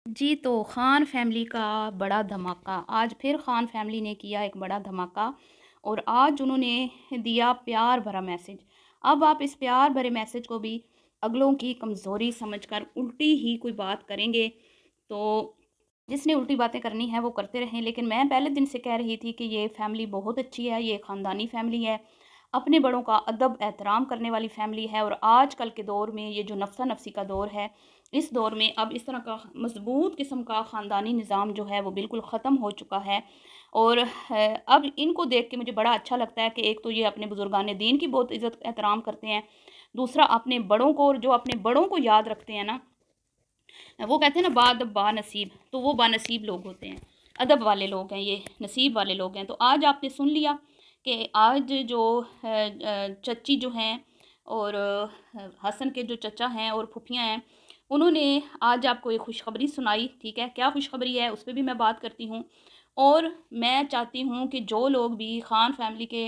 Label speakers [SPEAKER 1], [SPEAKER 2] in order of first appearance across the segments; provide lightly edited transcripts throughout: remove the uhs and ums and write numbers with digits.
[SPEAKER 1] जी, तो खान फैमिली का बड़ा धमाका। आज फिर खान फैमिली ने किया एक बड़ा धमाका और आज उन्होंने दिया प्यार भरा मैसेज। अब आप इस प्यार भरे मैसेज को भी अगलों की कमज़ोरी समझकर उल्टी ही कोई बात करेंगे, तो जिसने उल्टी बातें करनी है वो करते रहें। लेकिन मैं पहले दिन से कह रही थी कि ये फैमिली बहुत अच्छी है, ये ख़ानदानी फैमिली है, अपने बड़ों का अदब एहतराम करने वाली फैमिली है। और आजकल के दौर में ये जो नफ़सा नफ़सी का दौर है, इस दौर में अब इस तरह का मज़बूत किस्म का ख़ानदानी निज़ाम जो है वो बिल्कुल ख़त्म हो चुका है। और अब इनको देख के मुझे बड़ा अच्छा लगता है कि एक तो ये अपने बुज़ुर्गान दीन की बहुत इज़्ज़त एहतराम करते हैं, दूसरा अपने बड़ों को, और जो अपने बड़ों को याद रखते हैं ना, वो कहते हैं ना बाअदब बानसीब, तो वो बानसीब लोग होते हैं, अदब वाले लोग हैं, ये नसीब वाले लोग हैं। तो आज आपने सुन लिया कि आज जो चच्ची जो हैं और हसन के जो चचा हैं और फूफियाँ हैं, उन्होंने आज आपको एक खुशखबरी सुनाई। ठीक है, क्या खुशखबरी है उस पे भी मैं बात करती हूँ। और मैं चाहती हूँ कि जो लोग भी खान फैमिली के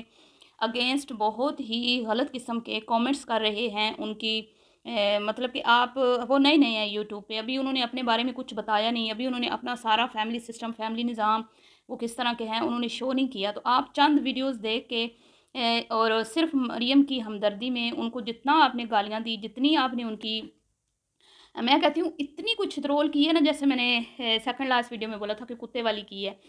[SPEAKER 1] अगेंस्ट बहुत ही गलत किस्म के कमेंट्स कर रहे हैं, उनकी मतलब कि आप, वो नए-नए हैं यूट्यूब पे, अभी उन्होंने अपने बारे में कुछ बताया नहीं, अभी उन्होंने अपना सारा फैमिली सिस्टम, फैमिली निज़ाम वो किस तरह के हैं उन्होंने शो नहीं किया। तो आप चंद वीडियोज़ देख के और सिर्फ़ मरियम की हमदर्दी में उनको जितना आपने गालियाँ दी, जितनी आपने उनकी, मैं कहती हूँ इतनी कुछ ट्रोल की है ना, जैसे मैंने सेकंड लास्ट वीडियो में बोला था कि कुत्ते वाली की है।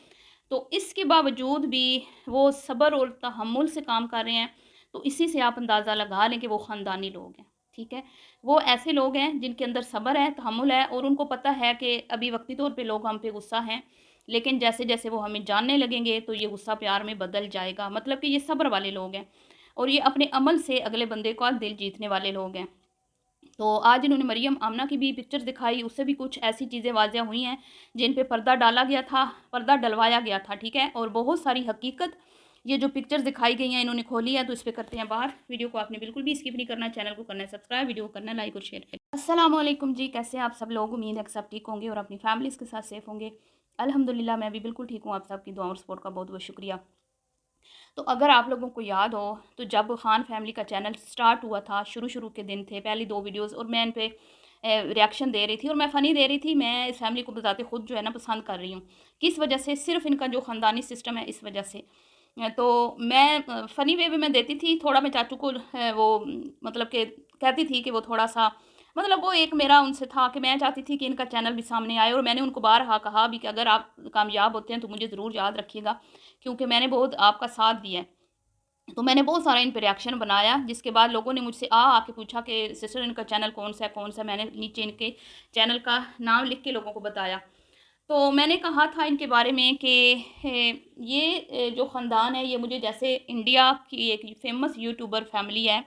[SPEAKER 1] तो इसके बावजूद भी वो सब्र और तहम्मुल से काम कर रहे हैं। तो इसी से आप अंदाज़ा लगा लें कि वो ख़ानदानी लोग हैं, ठीक है? वो ऐसे लोग हैं जिनके अंदर सब्र है, तहम्मुल है, और उनको पता है कि अभी वक़्ती तौर पे लोग हम पे गुस्सा हैं, लेकिन जैसे-जैसे वो हमें जानने लगेंगे तो ये गुस्सा प्यार में बदल जाएगा। मतलब कि ये सब्र वाले लोग हैं और ये अपने अमल से अगले बंदे का दिल जीतने वाले लोग हैं। तो आज इन्होंने मरियम आमना की भी पिक्चर्स दिखाई, उससे भी कुछ ऐसी चीज़ें वाज़िया हुई हैं जिन पे पर्दा डाला गया था, पर्दा डलवाया गया था, ठीक है? और बहुत सारी हकीकत, ये जो पिक्चर्स दिखाई गई हैं इन्होंने खोली है, तो इस पे करते हैं बात। वीडियो को आपने बिल्कुल भी स्किप नहीं करना, चैनल को करना है सब्सक्राइब, वीडियो को करना है लाइक और शेयर। अस्सलाम वालेकुम जी, कैसे हैं आप सब लोग? उम्मीद है कि सब ठीक होंगे और अपनी फैमिलीज़ के साथ सेफ होंगे। अल्हम्दुलिल्लाह मैं भी बिल्कुल ठीक हूँ, आप सबकी दुआ और सपोर्ट का बहुत-बहुत शुक्रिया। तो अगर आप लोगों को याद हो, तो जब खान फैमिली का चैनल स्टार्ट हुआ था, शुरू-शुरू के दिन थे, पहली 2 वीडियोज़, और मैं इन पे रिएक्शन दे रही थी और मैं फ़नी दे रही थी। मैं इस फैमिली को बताते खुद जो है ना पसंद कर रही हूँ। किस वजह से? सिर्फ़ इनका जो ख़ानदानी सिस्टम है, इस वजह से। तो मैं फ़नी वे में मैं देती थी, थोड़ा मैं चाचू को मतलब कि कहती थी कि वो थोड़ा-सा, मतलब वो एक मेरा उनसे था कि मैं चाहती थी कि इनका चैनल भी सामने आए, और मैंने उनको बारहा कहा भी कि अगर आप कामयाब होते हैं तो मुझे ज़रूर याद रखिएगा, क्योंकि मैंने बहुत आपका साथ दिया है। तो मैंने बहुत सारा इन पे रिएक्शन बनाया, जिसके बाद लोगों ने मुझसे आके पूछा कि सिस्टर इनका चैनल कौन-सा है, कौन-सा है? मैंने नीचे इनके चैनल का नाम लिख के लोगों को बताया। तो मैंने कहा था इनके बारे में कि ये जो ख़ानदान है, ये मुझे जैसे इंडिया की एक फ़ेमस यूट्यूबर फ़ैमिली है,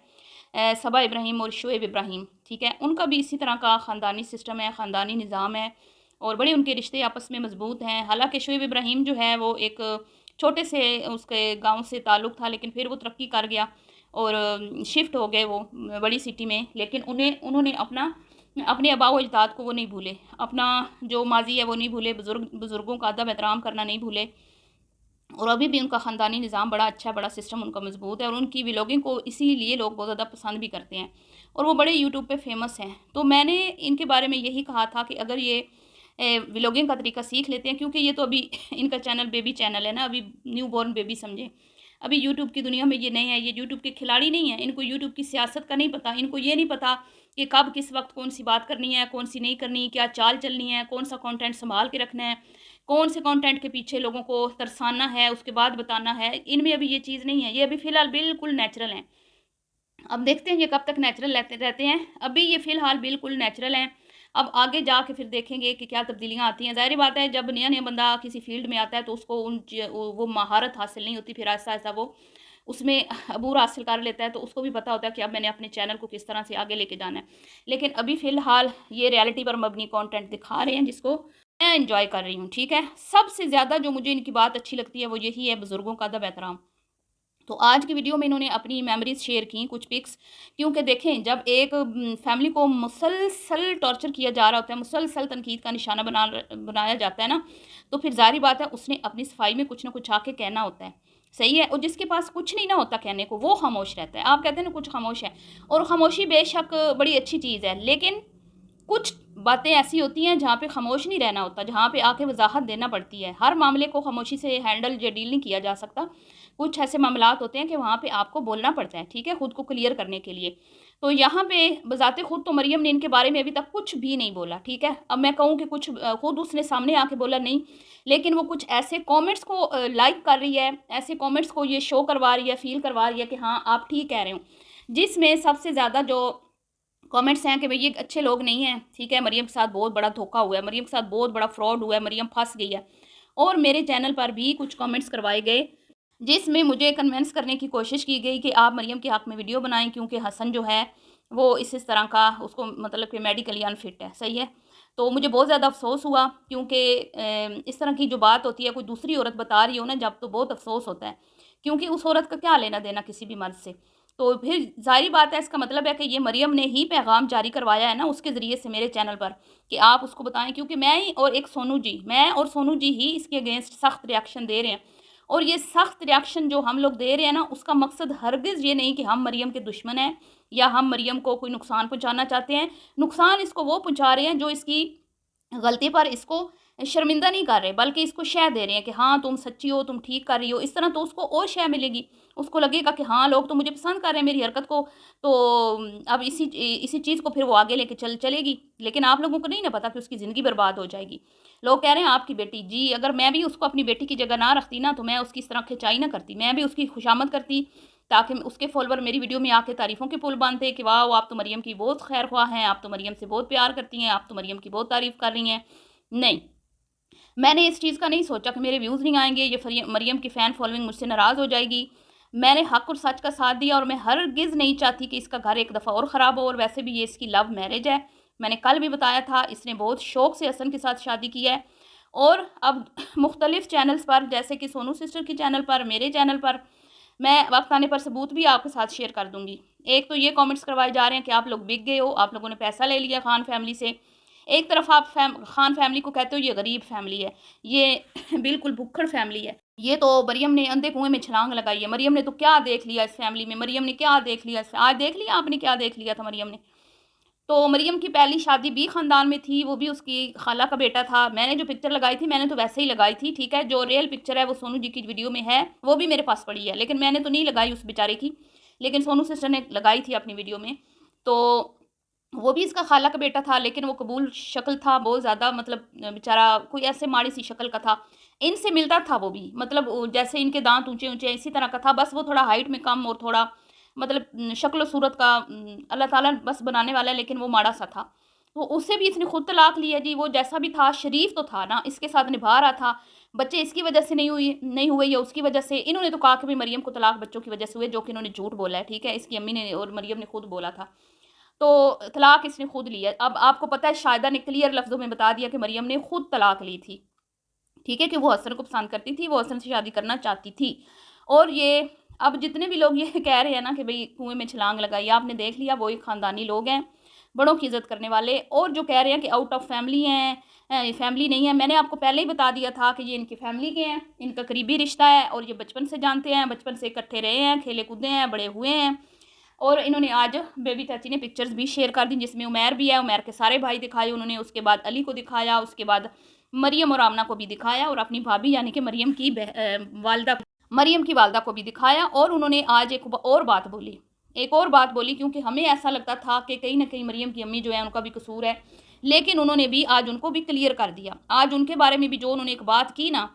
[SPEAKER 1] सबा इब्राहिम और शोएब इब्राहिम, ठीक है? उनका भी इसी तरह का ख़ानदानी सिस्टम है, ख़ानदानी निज़ाम है और बड़े उनके रिश्ते आपस में मज़बूत हैं। हालाँकि शोएब इब्राहिम जो है वो एक छोटे से उसके गाँव से ताल्लुक़ था, लेकिन फिर वो तरक्की कर गया और शिफ्ट हो गए वो बड़ी सिटी में। लेकिन उन्होंने अपने आबा व अजदाद को वो नहीं भूले, अपना जो माज़ी है वो नहीं भूले, बुज़ुर्गों का अदब एहतराम करना नहीं भूले। और अभी भी उनका ख़ानदानी निज़ाम बड़ा अच्छा है, बड़ा सिस्टम उनका मज़बूत है और उनकी व्लॉगिंग को इसीलिए लोग बहुत ज़्यादा पसंद भी करते हैं और वो बड़े यूट्यूब पे फ़ेमस हैं। तो मैंने इनके बारे में यही कहा था कि अगर ये व्लॉगिंग का तरीका सीख लेते हैं, क्योंकि ये तो अभी इनका चैनल बेबी चैनल है ना, अभी न्यू बॉर्न बेबी समझें। अभी यूट्यूब की दुनिया में ये नए हैं, ये यूट्यूब के खिलाड़ी नहीं हैं, इनको यूट्यूब की सियासत का नहीं पता, इनको ये नहीं पता कि कब किस वक़्त कौन-सी बात करनी है, कौन-सी नहीं करनी, क्या चाल चलनी है, कौन-सा कंटेंट सँभाल के रखना है, कौन से कंटेंट के पीछे लोगों को तरसाना है, उसके बाद बताना है। इनमें अभी ये चीज़ नहीं है, ये अभी फ़िलहाल बिल्कुल नेचुरल हैं। अब देखते हैं ये कब तक नेचुरल रहते रहते हैं। अभी ये फ़िलहाल बिल्कुल नेचुरल हैं। अब आगे जाके फिर देखेंगे कि क्या तब्दीलियाँ आती हैं। ज़ाहिर-सी बात है, जब नया-नया बंदा किसी फ़ील्ड में आता है तो उसको वो महारत हासिल नहीं होती, फिर आहिस्ता-आहिस्ता वो उसमें अबूर हासिल कर लेता है, तो उसको भी पता होता है कि अब मैंने अपने चैनल को किस तरह से आगे लेके जाना है। लेकिन अभी फ़िलहाल ये रियलिटी पर मबनी कंटेंट दिखा रहे हैं, जिसको मैं एन्जॉय कर रही हूँ, ठीक है? सबसे ज़्यादा जो मुझे इनकी बात अच्छी लगती है वो यही है, बुज़ुर्गों का अदब एहतराम। तो आज की वीडियो में इन्होंने अपनी मेमोरीज़ शेयर की, कुछ पिक्स, क्योंकि देखें जब एक फैमिली को मुसलसल टॉर्चर किया जा रहा होता है, मुसलसल तनकीद का निशाना बनाया जाता है ना, तो फिर ज़ाहिर बात है उसने अपनी सफाई में कुछ ना कुछ आके कहना होता है। सही है? और जिसके पास कुछ नहीं ना होता कहने को, वो खामोश रहता है। आप कहते हैं ना कुछ खामोश है, और खामोशी बेशक बड़ी अच्छी चीज़ है, लेकिन कुछ बातें ऐसी होती हैं जहाँ पे खामोश नहीं रहना होता, जहाँ पे आके वजाहत देना पड़ती है। हर मामले को खामोशी से हैंडल या डील नहीं किया जा सकता। कुछ ऐसे मामलात होते हैं कि वहाँ पे आपको बोलना पड़ता है, ठीक है, खुद को क्लियर करने के लिए। तो यहाँ पे बजाते खुद तो मरियम ने इनके बारे में अभी तक कुछ भी नहीं बोला, ठीक है। अब मैं कहूँ कि कुछ खुद उसने सामने आके बोला नहीं, लेकिन वो कुछ ऐसे कमेंट्स को लाइक कर रही है, ऐसे कमेंट्स को ये शो करवा रही है, फील करवा रही है कि हाँ आप ठीक कह रहे हो, जिसमें सबसे ज़्यादा जो कमेंट्स हैं कि भाई ये अच्छे लोग नहीं हैं, ठीक है, मरियम के साथ बहुत बड़ा धोखा हुआ है, मरियम के साथ बहुत बड़ा फ्रॉड हुआ है, मरियम फंस गई है। और मेरे चैनल पर भी कुछ कमेंट्स करवाए गए जिसमें मुझे कन्विंस करने की कोशिश की गई कि आप मरियम के हक़ में वीडियो बनाएं, क्योंकि हसन जो है वो इस तरह का उसको मतलब कि मेडिकली अनफिट है, सही है। तो मुझे बहुत ज़्यादा अफसोस हुआ, क्योंकि इस तरह की जो बात होती है कोई दूसरी औरत बता रही हो ना जब, तो बहुत अफसोस होता है, क्योंकि उस औरत का क्या लेना देना किसी भी मर्द से। तो फिर ज़ाहिर बात है, इसका मतलब है कि ये मरियम ने ही पैगाम जारी करवाया है ना उसके ज़रिए से मेरे चैनल पर, कि आप उसको बताएं, क्योंकि मैं ही और एक सोनू जी, मैं और सोनू जी ही इसके अगेंस्ट सख्त रिएक्शन दे रहे हैं। और ये सख्त रिएक्शन जो हम लोग दे रहे हैं ना, उसका मकसद हरगिज़ ये नहीं कि हम मरियम के दुश्मन हैं या हम मरियम को कोई नुकसान पहुंचाना चाहते हैं। नुकसान इसको वो पहुंचा रहे हैं जो इसकी गलती पर इसको शर्मिंदा नहीं कर रहे, बल्कि इसको शय दे रहे हैं कि हाँ तुम सच्ची हो, तुम ठीक कर रही हो। इस तरह तो उसको और शय मिलेगी, उसको लगेगा कि हाँ लोग तो मुझे पसंद कर रहे हैं मेरी हरकत को, तो अब इसी इसी चीज़ को फिर वो आगे लेके चलेगी। लेकिन आप लोगों को नहीं ना पता कि उसकी ज़िंदगी बर्बाद हो जाएगी। लोग कह रहे हैं आपकी बेटी, जी अगर मैं भी उसको अपनी बेटी की जगह ना रखती ना, तो मैं उसकी इस तरह खिंचाई ना करती, मैं भी उसकी खुशामद करती, ताकि उसके फॉलोवर मेरी वीडियो में आके तारीफ़ों के पुल बांधते कि वाह आप तो मरियम की बहुत खैर ख्वाह हैं, आप तो मरियम से बहुत प्यार करती हैं, आप तो मरियम की बहुत तारीफ़ कर रही हैं। नहीं, मैंने इस चीज़ का नहीं सोचा कि मेरे व्यूज़ नहीं आएँगे, ये मरियम की फ़ैन फॉलोइंग मुझसे नाराज़ हो जाएगी। मैंने हक़ और सच का साथ दिया, और मैं हरगिज़ नहीं चाहती कि इसका घर एक दफ़ा और ख़राब हो। और वैसे भी ये इसकी लव मैरिज है। मैंने कल भी बताया था, इसने बहुत शौक़ से हसन के साथ शादी की है। और अब मुख्तलिफ़ चैनल्स पर, जैसे कि सोनू सिस्टर के चैनल पर, मेरे चैनल पर, मैं वक़्त आने पर सबूत भी आपके साथ शेयर कर दूँगी। एक तो ये कमेंट्स करवाए जा रहे हैं कि आप लोग बिक गए हो, आप लोगों ने पैसा ले लिया खान फैमिली से। एक तरफ आप खान फैमिली को कहते हो ये गरीब फैमिली है, ये बिल्कुल भुक्खड़ फैमिली है। ये तो मरियम ने अंधे कुएँ में छलांग लगाई है। मरियम ने तो क्या देख लिया इस फैमिली में, मरियम ने क्या देख लिया आज देख लिया आपने क्या देख लिया था मरियम ने। तो मरियम की पहली शादी भी ख़ानदान में थी, वो भी उसकी खाला का बेटा था। मैंने जो पिक्चर लगाई थी, मैंने तो वैसे ही लगाई थी, ठीक है। जो रियल पिक्चर है वो सोनू जी की वीडियो में है, वो भी मेरे पास पड़ी है, लेकिन मैंने तो नहीं लगाई उस बेचारे की, लेकिन सोनू सिस्टर ने लगाई थी अपनी वीडियो में। तो वो भी इसका खाला का बेटा था, लेकिन वो कबूल शक्ल था बहुत ज़्यादा, मतलब बेचारा कोई ऐसे माड़ी सी शक्ल का था। इनसे मिलता था वो भी, मतलब जैसे इनके दांत ऊंचे ऊंचे इसी तरह का था, बस वो थोड़ा हाइट में कम और थोड़ा मतलब शक्ल सूरत का अल्लाह ताला बस बनाने वाला है, लेकिन वो माड़ा सा था। तो उससे भी इसने खुद तलाक लिया जी। वो जैसा भी था शरीफ तो था ना, इसके साथ निभा रहा था। बच्चे इसकी वजह से नहीं हुए या उसकी वजह से। इन्होंने तो कहा कि भाई मरियम को तलाक बच्चों की वजह से हुए, जो कि इन्होंने झूठ बोला है, ठीक है। इसकी अम्मी ने और मरियम ने खुद बोला था। तो तलाक इसने खुद लिया। अब आपको पता है शाहिदा ने क्लियर लफ्ज़ों में बता दिया कि मरियम ने खुद तलाक ली थी, ठीक है, कि वो हसन को पसंद करती थी, वो हसन से शादी करना चाहती थी। और ये अब जितने भी लोग ये कह रहे हैं ना कि भई कुएँ में छलांग लगाई, आपने देख लिया वो एक ख़ानदानी लोग हैं, बड़ों की इज़्ज़त करने वाले। और जो कह रहे हैं कि आउट ऑफ फैमिली हैं, फैमिली नहीं है, मैंने आपको पहले ही बता दिया था कि ये इनकी फैमिली के हैं, इनका करीबी रिश्ता है और ये बचपन से जानते हैं, बचपन से इकट्ठे रहे हैं, खेले कूदे हैं, बड़े हुए हैं। और इन्होंने आज बेबी चाची ने पिक्चर्स भी शेयर कर दी, जिसमें उमैर भी है, उमैर के सारे भाई दिखाए उन्होंने, उसके बाद अली को दिखाया, उसके बाद मरियम और आमना को भी दिखाया, और अपनी भाभी यानी कि मरियम की वालदा को भी दिखाया। और उन्होंने आज एक और बात बोली, क्योंकि हमें ऐसा लगता था कि कहीं ना कहीं मरियम की अम्मी जो है उनका भी कसूर है, लेकिन उन्होंने भी आज उनको भी क्लियर कर दिया। आज उनके बारे में भी जो उन्होंने एक बात की ना,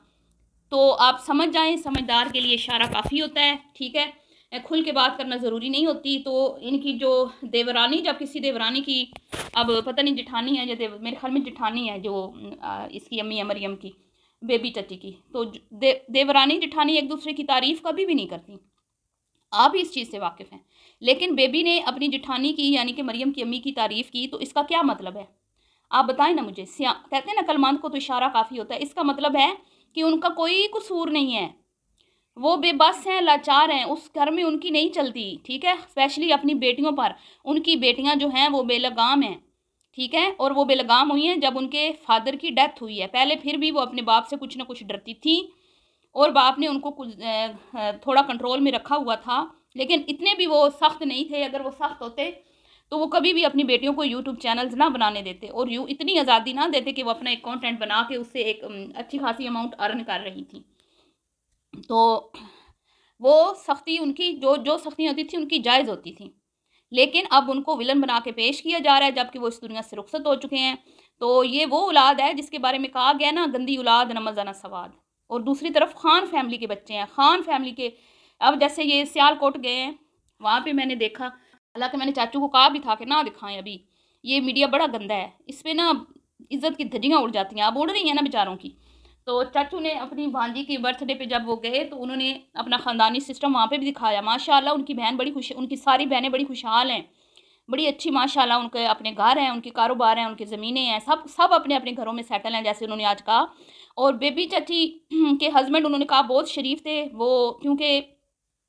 [SPEAKER 1] तो आप समझ जाएं, समझदार के लिए इशारा काफ़ी होता है, ठीक है। खुल के बात करना ज़रूरी नहीं होती। तो इनकी जो देवरानी, जब किसी देवरानी की, अब पता नहीं जिठानी है या मेरे ख्याल में जिठानी है जो इसकी अम्मी है मरियम की, बेबी चची की, तो देवरानी जिठानी एक दूसरे की तारीफ़ कभी भी नहीं करती, आप इस चीज़ से वाकिफ़ हैं। लेकिन बेबी ने अपनी जिठानी की यानी कि मरियम की अम्मी की तारीफ़ की, तो इसका क्या मतलब है? आप बताएं ना मुझे। कहते हैं ना अक्लमंद को तो इशारा काफ़ी होता है। इसका मतलब है कि उनका कोई कसूर नहीं है, वो बेबस हैं, लाचार हैं, उस घर में उनकी नहीं चलती, ठीक है। स्पेशली अपनी बेटियों पर, उनकी बेटियां जो हैं वो बेलगाम हैं, ठीक है। और वो बेलगाम हुई हैं जब उनके फादर की डेथ हुई है। पहले फिर भी वो अपने बाप से कुछ ना कुछ डरती थी, और बाप ने उनको कुछ थोड़ा कंट्रोल में रखा हुआ था, लेकिन इतने भी वो सख्त नहीं थे। अगर वो सख्त होते तो वो कभी भी अपनी बेटियों को यूट्यूब चैनल्स ना बनाने देते और यूँ इतनी आज़ादी ना देते कि वो अपना एक कंटेंट बना के उससे एक अच्छी खासी अमाउंट अर्न कर रही थी। तो वो सख्ती उनकी जो जो सख्तियाँ होती थी उनकी जायज़ होती थी। लेकिन अब उनको विलन बना के पेश किया जा रहा है जबकि वो इस दुनिया से रुखसत हो चुके हैं। तो ये वो औलाद है जिसके बारे में कहा गया ना, गंदी औलाद न मज़ा न सवाद। और दूसरी तरफ खान फैमिली के बच्चे हैं। खान फैमिली के अब जैसे ये सियालकोट गए हैं, वहाँ पे मैंने देखा, हालाँकि मैंने चाचू को कहा भी था कि ना दिखाएँ अभी, ये मीडिया बड़ा गंदा है, इस पे ना इज़्ज़त की धज्जियाँ उड़ जाती हैं, अब उड़ रही हैं ना बेचारों की। तो चाचू ने अपनी भांजी की बर्थडे पे जब वो गए तो उन्होंने अपना ख़ानदानी सिस्टम वहाँ पे भी दिखाया। माशाअल्लाह उनकी बहन बड़ी खुश, उनकी सारी बहनें बड़ी खुशहाल हैं। बड़ी अच्छी माशाल्लाह उनके अपने घर हैं, उनके कारोबार हैं, उनकी ज़मीनें हैं, सब सब अपने-अपने घरों में सेटल हैं जैसे उन्होंने आज कहा। और बेबी चाची के हस्बैंड उन्होंने कहा बहुत शरीफ थे वो, क्योंकि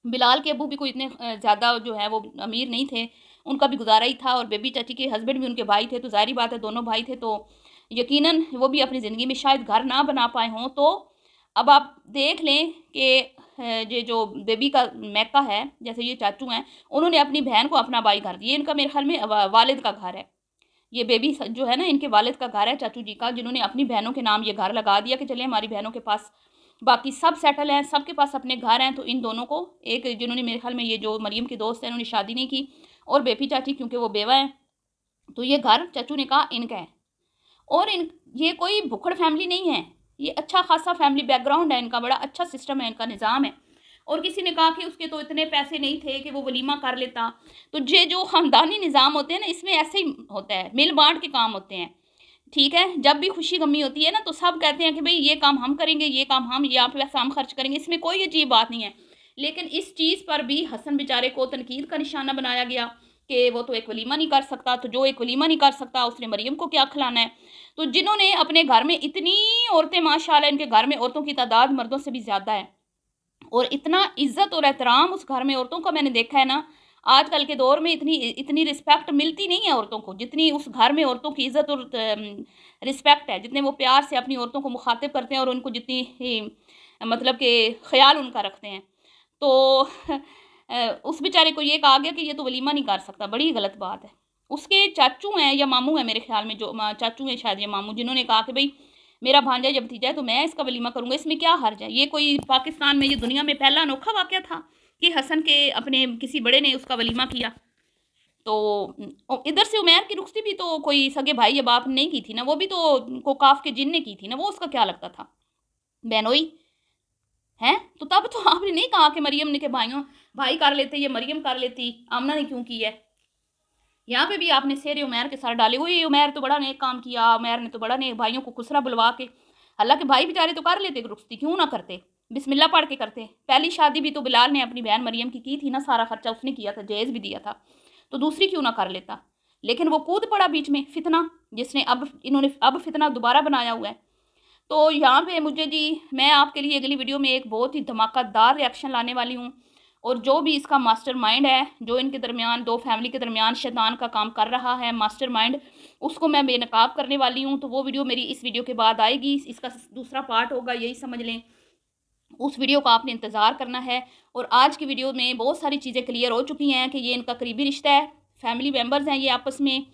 [SPEAKER 1] बिलाल के अब्बू भी कोई इतने ज़्यादा जो है वो अमीर नहीं थे, उनका भी गुज़ारा ही था और बेबी चाची के हस्बैंड भी उनके भाई थे, तो ज़ाहिर-सी बात है दोनों भाई थे, तो यकीनन वो भी अपनी ज़िंदगी में शायद घर ना बना पाए हों। तो अब आप देख लें कि ये जो बेबी का मैका है, जैसे ये चाचू हैं, उन्होंने अपनी बहन को अपना भाई घर दिए, इनका मेरे ख़्याल में वालिद का घर है। ये बेबी जो है ना इनके वालिद का घर है चाचू जी का, जिन्होंने अपनी बहनों के नाम ये घर लगा दिया कि चलिए हमारी बहनों के पास, बाकी सब सेटल हैं, सबके पास अपने घर हैं, तो इन दोनों को एक जिन्होंने मेरे ख़्याल में ये जो मरियम की दोस्त है उन्होंने शादी नहीं की और बेबी चाची क्योंकि वो बेवा हैं, तो ये घर चाचू ने कहा इनका है। और इन ये कोई भुक्खड़ फैमिली नहीं है, ये अच्छा खासा फैमिली बैकग्राउंड है इनका, बड़ा अच्छा सिस्टम है इनका, निज़ाम है। और किसी ने कहा कि उसके तो इतने पैसे नहीं थे कि वो वलीमा कर लेता। तो ये जो ख़ानदानी निज़ाम होते हैं ना, इसमें ऐसे ही होता है, मिल बाँट के काम होते हैं, ठीक है? जब भी खुशी-गमी होती है ना, तो सब कहते हैं कि भई ये काम हम करेंगे, ये काम हम, यहाँ पे पैसा हम खर्च करेंगे, इसमें कोई अजीब बात नहीं है। लेकिन इस चीज़ पर भी हसन बेचारे को तनकीद का निशाना बनाया गया कि वो तो एक वलीमा नहीं कर सकता, तो जो एक वलीमा नहीं कर सकता, उसने मरियम को क्या खिलाना है? तो जिन्होंने अपने घर में इतनी औरतें, माशाल्लाह इनके घर में औरतों की तादाद मर्दों से भी ज़्यादा है और इतना इज़्ज़त और एहतराम उस घर में औरतों का मैंने देखा है ना, आजकल के दौर में इतनी इतनी रिस्पेक्ट मिलती नहीं है औरतों को, जितनी उस घर में औरतों की इज़्ज़त और रिस्पेक्ट है, जितने वो प्यार से अपनी औरतों को मुखातिब करते हैं और उनको जितनी मतलब कि ख़्याल उनका रखते हैं। तो उस बेचारे को ये कहा गया कि ये तो वलीमा नहीं कर सकता, बड़ी गलत बात है। उसके चाचू हैं या मामू हैं मेरे ख़्याल में, जो चाचू हैं शायद या मामू, जिन्होंने कहा कि भई मेरा भांजा या भतीजा है तो मैं इसका वलीमा करूँगा, इसमें क्या हर्ज है? ये कोई पाकिस्तान में, ये दुनिया में पहला अनोखा वाक़या था कि हसन के अपने किसी बड़े ने उसका वलीमा किया। तो इधर से उमैर की रुखसती भी तो कोई सगे भाई या बाप ने नहीं की थी ना, वो भी तो कोकाफ के जिन ने की थी ना, वो उसका क्या लगता था? बहनोई, हैं? तो तब तो आपने नहीं कहा कि मरियम ने, के भाइयों भाई कर लेते, ये मरियम कर लेती, आमना ने क्यों की है? यहाँ पे भी आपने सेरे उमैर के सर डाले, ओए उमैर तो बड़ा नेक काम किया, उमैर ने तो बड़ा नेक, भाइयों को खुसरा बुलवा के, हालाँकि भाई बेचारे तो कर लेते रुखसती, क्यों ना करते? बिस्मिल्लाह पढ़ के करते। पहली शादी भी तो बिलाल ने अपनी बहन मरियम की थी ना, सारा खर्चा उसने किया था, जहेज़ भी दिया था, तो दूसरी क्यों ना कर लेता? लेकिन वो कूद पड़ा बीच में, फितना, जिसने अब इन्होंने अब फितना दोबारा बनाया हुआ है। तो यहाँ पे मुझे जी, मैं आपके लिए अगली वीडियो में एक बहुत ही धमाकेदार रिएक्शन लाने वाली हूँ और जो भी इसका मास्टरमाइंड है, जो इनके दरमियान, 2 फैमिली के दरमियान शैतान का काम कर रहा है मास्टरमाइंड, उसको मैं बेनकाब करने वाली हूँ। तो वो वीडियो मेरी इस वीडियो के बाद आएगी, इसका दूसरा पार्ट होगा, यही समझ लें। उस वीडियो का आपने इंतज़ार करना है और आज की वीडियो में बहुत सारी चीज़ें क्लियर हो चुकी हैं कि ये इनका करीबी रिश्ता है, फैमिली मेंबर्स हैं ये आपस में,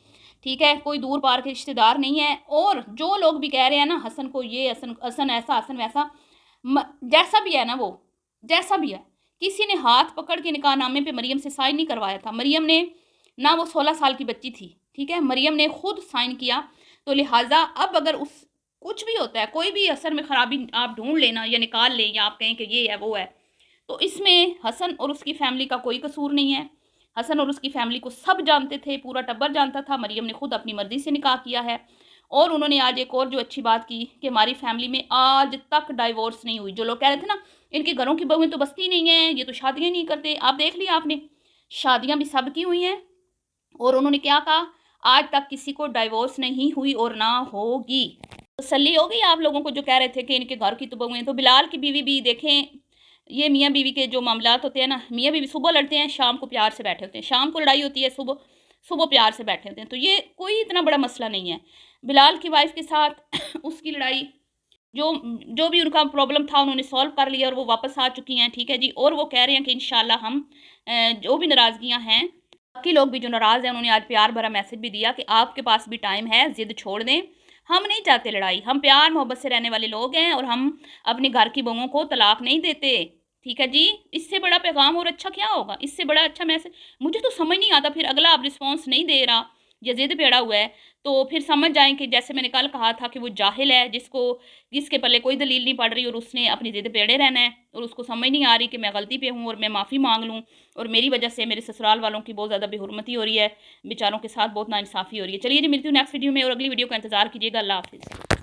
[SPEAKER 1] ठीक है? कोई दूर पार के रिश्तेदार नहीं है। और जो लोग भी कह रहे हैं ना हसन को ये, हसन हसन ऐसा, हसन वैसा, जैसा भी है ना वो, जैसा भी है, किसी ने हाथ पकड़ के निकाहनामे पे मरियम से साइन नहीं करवाया था। मरियम ने ना, वो 16 साल की बच्ची थी, ठीक है? मरियम ने खुद साइन किया। तो लिहाजा अब अगर उस कुछ भी होता है, कोई भी असर में ख़राबी आप ढूँढ लेना या निकाल लें या आप कहें कि ये है, वो है, तो इसमें हसन और उसकी फ़ैमिली का कोई कसूर नहीं है। हसन और उसकी फ़ैमिली को सब जानते थे, पूरा टब्बर जानता था। मरियम ने खुद अपनी मर्ज़ी से निकाह किया है और उन्होंने आज एक और जो अच्छी बात की कि हमारी फ़ैमिली में आज तक डाइवोर्स नहीं हुई। जो लोग कह रहे थे ना, इनके घरों की बहुएँ तो बसती नहीं हैं, ये तो शादियाँ नहीं करते, आप देख लिया आपने, शादियाँ भी सब की हुई हैं। और उन्होंने क्या कहा, आज तक किसी को डाइवोर्स नहीं हुई और ना होगी। तसल्ली हो गई आप लोगों को जो कह रहे थे कि इनके घर की तो बहुएँ। तो बिलाल की बीवी भी देखें, ये मियाँ बीवी के जो मामलात होते हैं ना, मियाँ बीवी सुबह लड़ते हैं, शाम को प्यार से बैठे होते हैं, शाम को लड़ाई होती है, सुबह सुबह प्यार से बैठे होते हैं। तो ये कोई इतना बड़ा मसला नहीं है। बिलाल की वाइफ के साथ उसकी लड़ाई, जो जो भी उनका प्रॉब्लम था उन्होंने सॉल्व कर लिया और वो वापस आ चुकी हैं, ठीक है जी। और वो कह रहे हैं कि इंशाल्लाह हम जो भी नाराज़गियाँ हैं बाकी लोग भी जो नाराज़ हैं उन्होंने आज प्यार भरा मैसेज भी दिया कि आपके पास भी टाइम है, ज़िद छोड़ दें। हम नहीं चाहते लड़ाई, हम प्यार मोहब्बत से रहने वाले लोग हैं और हम अपने घर की बहुओं को तलाक नहीं देते। ठीक है जी? इससे बड़ा पैगाम और अच्छा क्या होगा? इससे बड़ा अच्छा मैसेज मुझे तो समझ नहीं आता, फिर अगला अब रिस्पॉन्स नहीं दे रहा या ज़िद पे अड़ा हुआ है, तो फिर समझ जाएँ कि जैसे मैंने कल कहा था कि वो जाहिल है, जिसके पल्ले कोई दलील नहीं पड़ रही और उसने अपनी ज़िद पे अड़े रहना है और उसको समझ नहीं आ रही कि मैं गलती पे हूँ और मैं माफ़ी माँग लूँ और मेरी वजह से मेरे ससुराल वालों की बहुत ज़्यादा बेहुरमती हो रही है, बेचारों के साथ बहुत नाइंसाफ़ी हो रही है। चलिए जी, मिलती हूँ नेक्स्ट वीडियो में और अगली वीडियो का इंतज़ार कीजिएगा। अल्लाह हाफ़िज़।